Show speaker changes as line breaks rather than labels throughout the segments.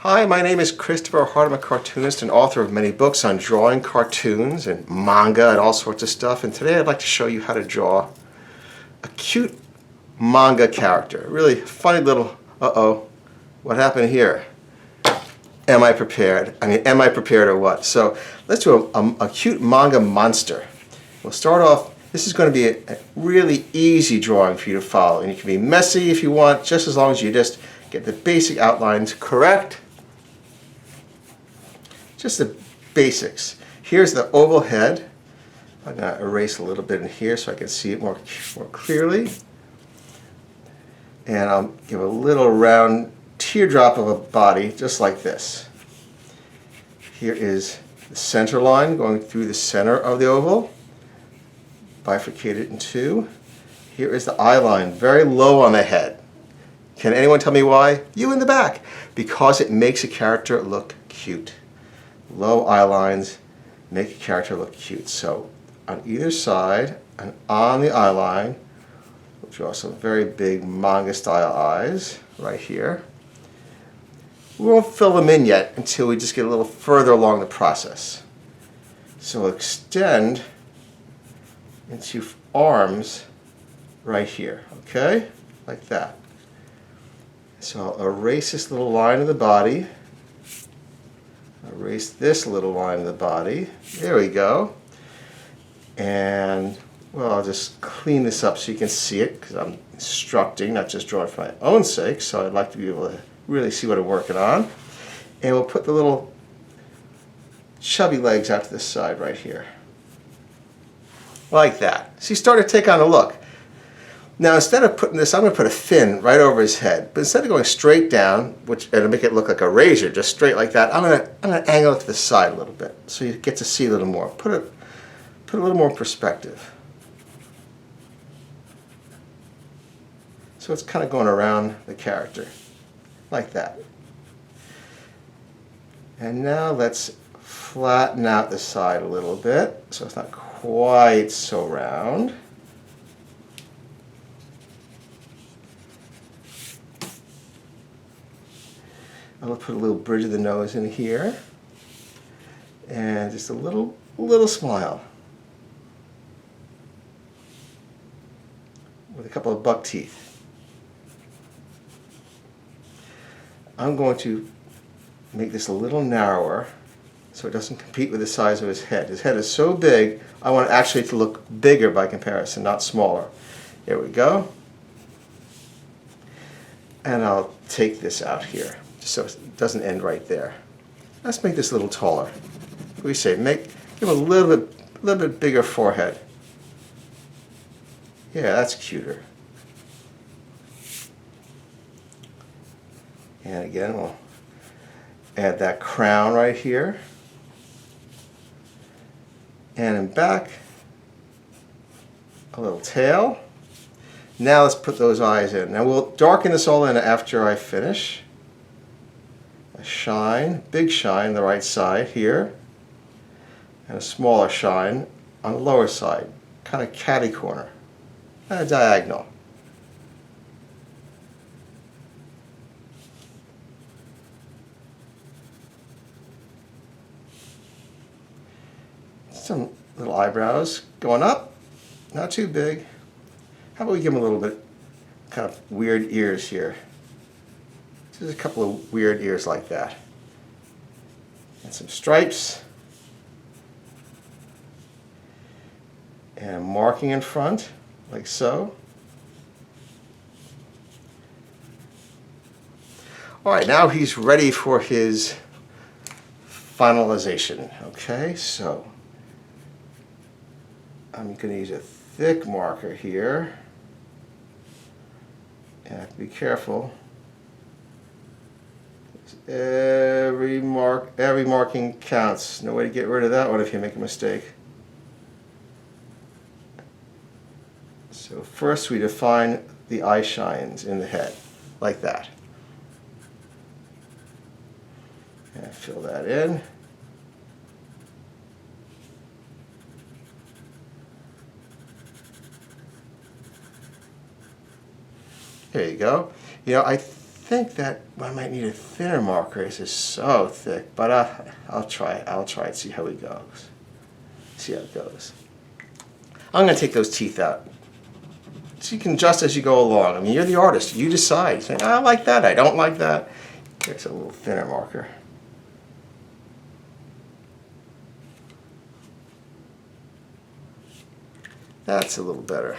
Hi, my name is Christopher Hart. I'm a cartoonist and author of many books on drawing cartoons and manga and all sorts of stuff. And today I'd like to show you how to draw a cute manga character. A really funny little, what happened here? Am I prepared? Am I prepared or what? So let's do a cute manga monster. We'll start off, this is going to be a really easy drawing for you to follow. And you can be messy if you want, just as long as you just get the basic outlines correct. Just the basics. Here's the oval head. I'm going to erase a little bit in here so I can see it more clearly. And I'll give a little round teardrop of a body, just like this. Here is the center line going through the center of the oval, bifurcated in two. Here is the eye line, very low on the head. Can anyone tell me why? You in the back. Because it makes a character look cute. Low eye lines make a character look cute. So on either side and on the eye line, we'll draw some very big manga style eyes right here. We won't fill them in yet until we just get a little further along the process. So we'll extend into arms right here, okay? Like that. So I'll erase this little line of the body. Erase this little line of the body. There we go. And, well, I'll just clean this up so you can see it, because I'm instructing, not just drawing for my own sake, so I'd like to be able to really see what I'm working on. And we'll put the little chubby legs out to the side right here. Like that. So you start to take on a look. Now instead of putting this, I'm going to put a fin right over his head. But instead of going straight down, which it'll make it look like a razor, just straight like that, I'm going to angle it to the side a little bit so you get to see a little more. Put a little more perspective. So it's kind of going around the character, like that. And now let's flatten out the side a little bit so it's not quite so round. I'll put a little bridge of the nose in here and just a little smile with a couple of buck teeth. I'm going to make this a little narrower so it doesn't compete with the size of his head. His head is so big, I want it actually to look bigger by comparison, not smaller. There we go. And I'll take this out here, just so it doesn't end right there. Let's make this a little taller. What do we say? Give him a little bit bigger forehead. Yeah, that's cuter. And again, we'll add that crown right here. And in back, a little tail. Now let's put those eyes in. Now we'll darken this all in after I finish. A shine, big shine, the right side here, and a smaller shine on the lower side, kind of catty corner, and a diagonal. Some little eyebrows going up, not too big. How about we give him a little bit kind of weird ears here. Just a couple of weird ears like that. And some stripes. And marking in front, like so. Alright, now he's ready for his finalization. Okay, so I'm going to use a thick marker here. And I have to be careful. Every marking counts. No way to get rid of that one if you make a mistake. So first we define the eye shines in the head, like that. And fill that in. There you go. You know, I think that I might need a thinner marker. This is so thick, but I'll try it. I'll try it, see how it goes. See how it goes. I'm going to take those teeth out. So you can adjust as you go along. I mean, you're the artist. You decide. You say, I like that. I don't like that. Here's a little thinner marker. That's a little better.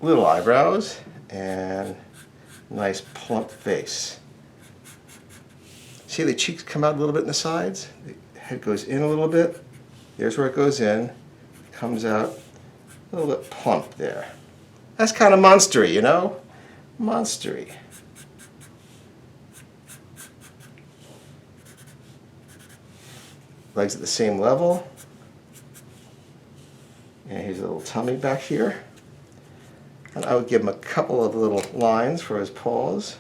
Little eyebrows and nice plump face. See the cheeks come out a little bit in the sides? The head goes in a little bit. There's where it goes in. Comes out a little bit plump there. That's kind of monstery, you know? Monstery. Legs at the same level. And here's a little tummy back here. And I would give him a couple of little lines for his paws.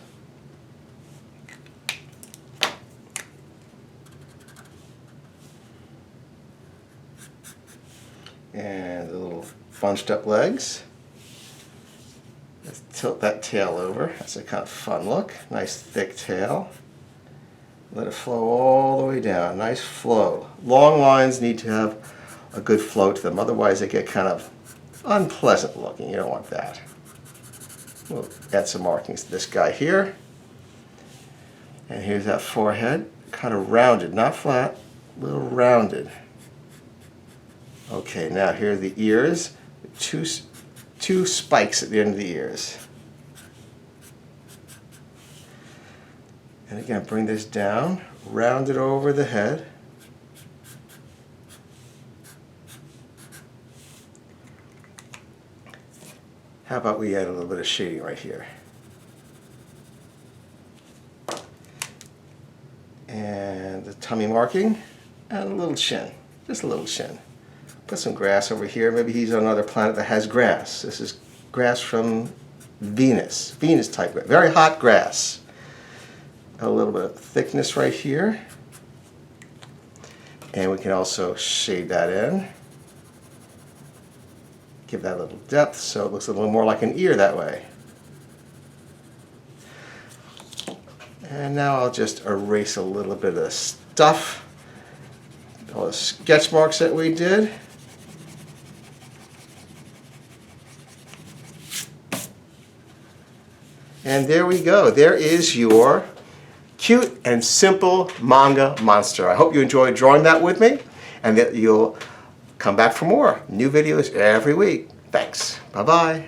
And the little bunched up legs. Let's tilt that tail over. That's a kind of fun look. Nice thick tail. Let it flow all the way down. Nice flow. Long lines need to have a good flow to them. Otherwise they get kind of unpleasant looking. You don't want that. We'll add some markings to this guy here. And here's that forehead. Kind of rounded, not flat, a little rounded. Okay, now here are the ears. Two spikes at the end of the ears. And again, bring this down, round it over the head. How about we add a little bit of shading right here? And the tummy marking, and a little chin, just a little chin. Put some grass over here. Maybe he's on another planet that has grass. This is grass from Venus, Venus type grass, very hot grass. A little bit of thickness right here. And we can also shade that in. Give that a little depth so it looks a little more like an ear that way. And now I'll just erase a little bit of the stuff, all the sketch marks that we did. And there we go. There is your cute and simple manga monster. I hope you enjoyed drawing that with me and that you'll come back for more new videos every week. Thanks. Bye-bye.